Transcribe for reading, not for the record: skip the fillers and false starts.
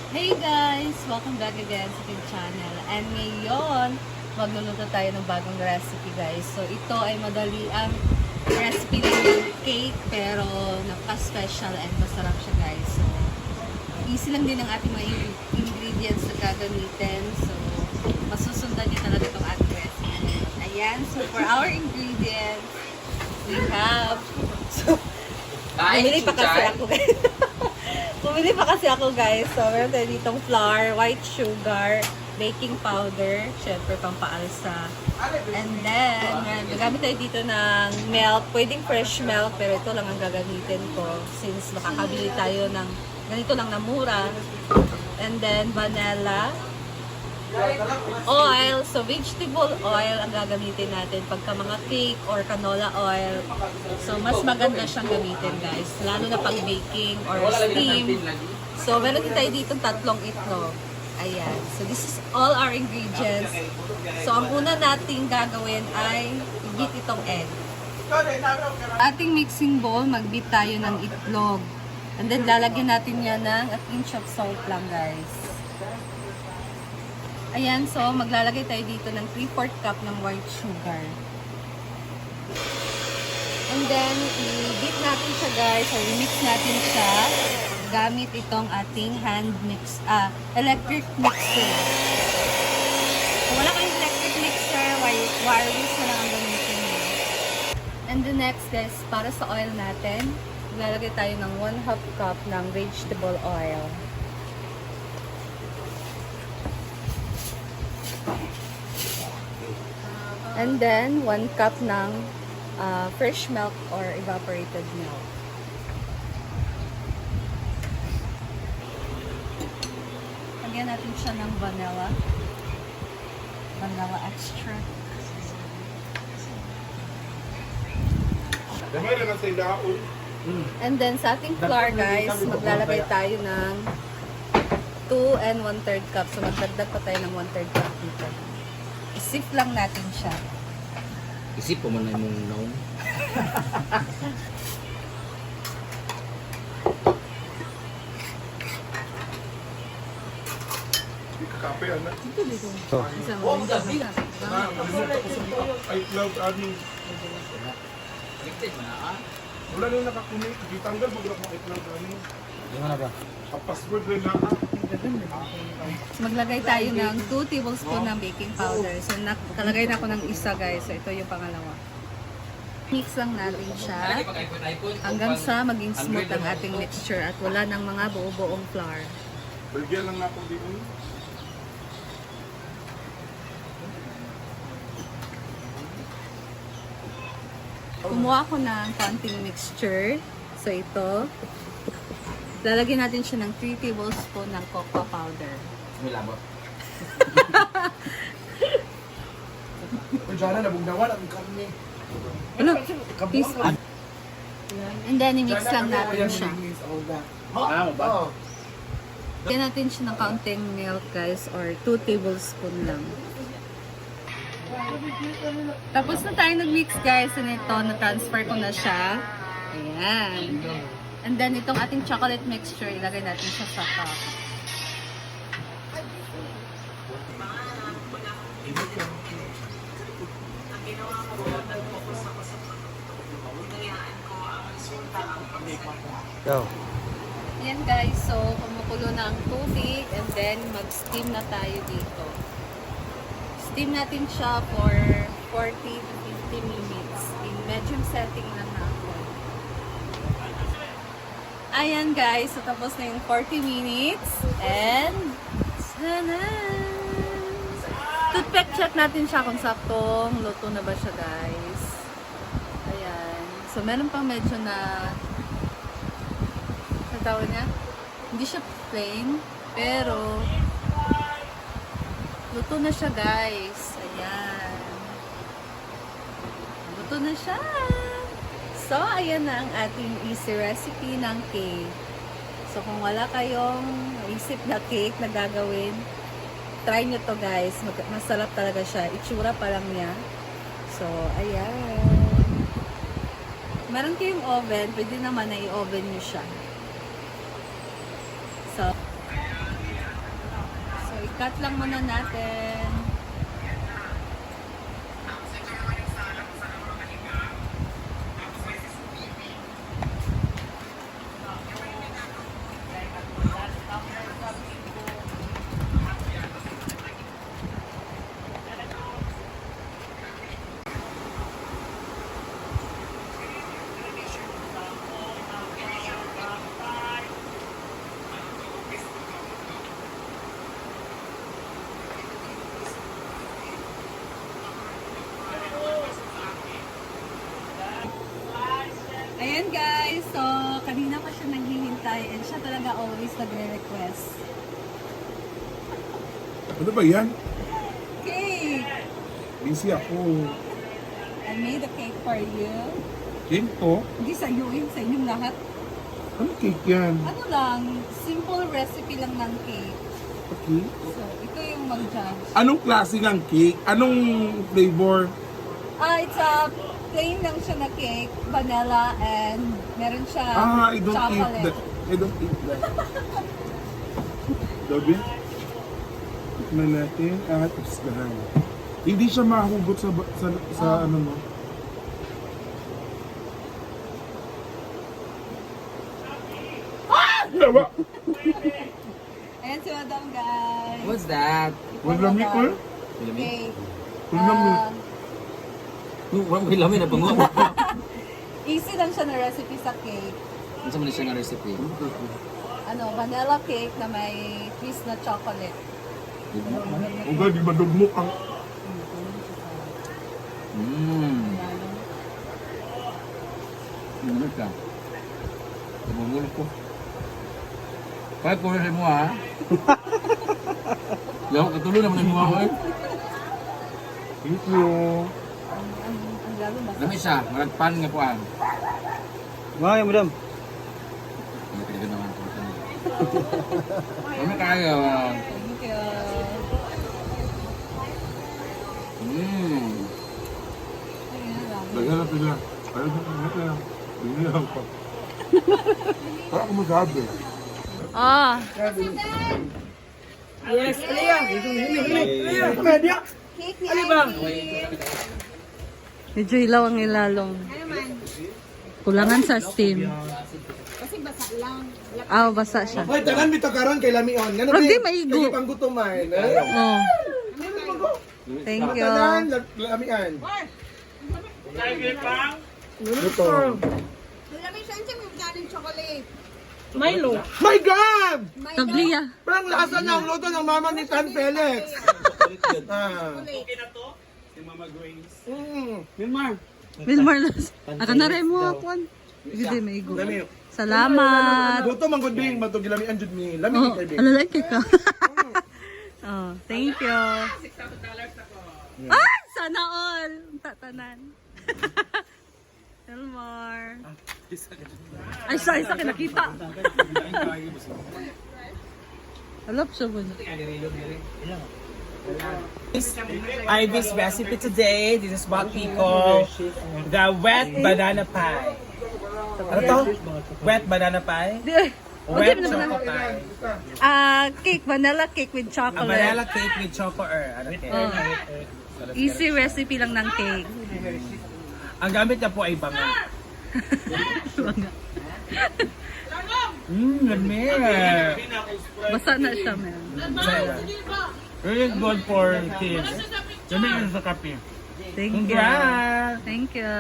Hey guys! Welcome back again sa aking channel. And ngayon, magluluto tayo ng bagong recipe guys. So ito ay madali ang recipe ng cake pero napaka-special and masarap siya guys. So easy lang din ang ating mga ingredients na gagamitin. So masusundan niyo talaga itong ating recipe. Ayan, so for our ingredients, we have... So, bumili pa kasi ako guys. Bumili pa kasi ako guys. So, meron tayo ditong flour, white sugar, baking powder, syempre pampaalsa. And then, gagamit tayo dito ng milk. Pwedeng fresh milk, pero ito lang ang gagamitin ko since makakabili tayo ng ganito lang na mura. And then, vanilla. Oil. So, vegetable oil ang gagamitin natin pagka mga cake or canola oil. So, mas maganda siyang gamitin, guys. Lalo na pag baking or steam. So, meron din tayo dito tatlong itlog. Ayan. So, this is all our ingredients. So, ang una nating gagawin ay i-beat itong egg. Ating mixing bowl, mag-beat tayo ng itlog. And then, lalagyan natin yan ng a pinch of salt lang, guys. Ayan, so maglalagay tayo dito ng 3/4 cup ng white sugar. And then, i-beat natin siya guys, or i-mix natin siya gamit itong ating electric mixer. Kung wala kayong electric mixer, wireless na lang ang gamitin niyo. And the next guys, para sa oil natin, maglalagay tayo ng 1/2 cup ng vegetable oil. And then, 1 cup ng fresh milk or evaporated milk. Lagyan natin siya ng vanilla. Vanilla extract. And then, sa ating flour guys, maglalagay tayo ng 2 and 1/3 cup. So, magdagdag pa tayo ng 1/3 cup dito. Isip lang natin siya. Isip po man na mong naon. Kape, anak. Ito dito. Oh. Ay, cloud, ading. Wala nang nakakunik. Ditanggal, bagla mo ay cloud, ading. Yung ano ba? Password rin na. Maglagay tayo ng 2 tablespoon ng baking powder. So, nakalagay na ako ng isa guys. So, ito yung pangalawa. Mix lang natin siya hanggang sa maging smooth ang ating mixture at wala ng mga buo-buong flour. Bagyan lang na ako dito. Kumuha ko ng konting mixture. So, ito. Lalagyan natin siya ng 3 tablespoon ng cocoa powder. May labot. Kung dyan na, nabugnawan ang karne. Ano? Piece. And then, i-mix lang natin siya. Ah, ba? Lagyan natin siya ng kaunting milk guys or 2 tablespoon lang. Tapos na tayo nag-mix guys. And ito, na-transfer ko na siya. Ayan. And then, itong ating chocolate mixture, ilagay natin siya sa cup. Go. Ayan guys, so kumukulo na ang tubig and then mag-steam na tayo dito. Steam natin siya for 40 to 50 minutes. In medium setting lang natin. Ayan guys, so tapos na yung 40 minutes and toothpick check natin siya kung saktong luto na ba siya guys. Ayan. So meron pang medyo na tawag niya? Hindi siya plain, pero luto na siya guys. Ayan. Luto na siya. So, ayan na ang ating easy recipe ng cake. So, kung wala kayong isip na cake na gagawin, try nyo to guys. Masarap talaga siya. Itsura pa lang niya. So, ayan. Meron kayong oven, pwede naman na i-oven nyo siya. So, I-cut lang muna natin. Ayan guys, so kanina pa siya naghihintay and siya talaga always nagre-request. Ano ba yan? Cake! Busy ako. I made a cake for you. Cake to? Hindi sa iyo, yun sa inyong lahat. Ano cake yan? Ano lang, simple recipe lang ng cake. Okay. So, ito yung mag-judge. Anong klase ng cake? Anong flavor? It's a plain lang siya na cake, vanilla, and meron siya I don't eat chocolate. that. I don't eat that. Sabi? Tikman natin. Isdahan. Hindi siya mahugot sa ano mo. Yawa! Ayan si Madam guys. What's that? Wala mi ko. Cake. Wala mi. Wala mo ilamin na bango. Easy lang siya na recipe sa cake. Ano sa man siya nga recipe? Vanilla cake na may twist na chocolate. Uga, di ba dugmok ang... Ano ka? Tumungol ko. Kaya ko rin mo ha. Yaw, katuloy naman yung mga eh. Thank you. Ang lalo ba? Lami siya, maragpan nga po ang. Mga madam. Hindi ka naman po. Ano kaya? Thank you. Ayan lang. Lagyan na sila. Ayun na sila. Hindi lang pa. Para ako magsabi. Yes, Alia. Cake ni medyo ilaw ang ilalong. Kulangan sa steam. Kasi basa lang. Basa siya. Hoy, tanan bitaw karon kay Lamion. Ngano Wag di maigo. Kay panggutuman. Oh. Thank you. Tanan Lamian. Luto. Milo. My God! Tabliya. Parang lasa niya ang luto ng mama ni Tan Felix. Okay na to? Si Mama Grace. Wilmar Las. Aka na rin mo ako. Hindi maigo. Lami. Salamat. Luto man gud bing matog Lamian jud mi. Lami Oh, kay bing. alalaki ka. Oh, thank you. Ah, sana all. Tatanan. Elmar. Ay, isa kinakita. Alap siya ba? Ivy's recipe today. This is what we call the wet banana pie. Ano to? Wet banana pie? Wet choco pie. Cake, vanilla cake with A chocolate. vanilla cake with choco ano to? Easy recipe lang ng cake. Ang gamit niya po ay banga. Lami. Basa na siya, man. Really good for kids. Lami sa kape. Thank you. Congrats! Thank you.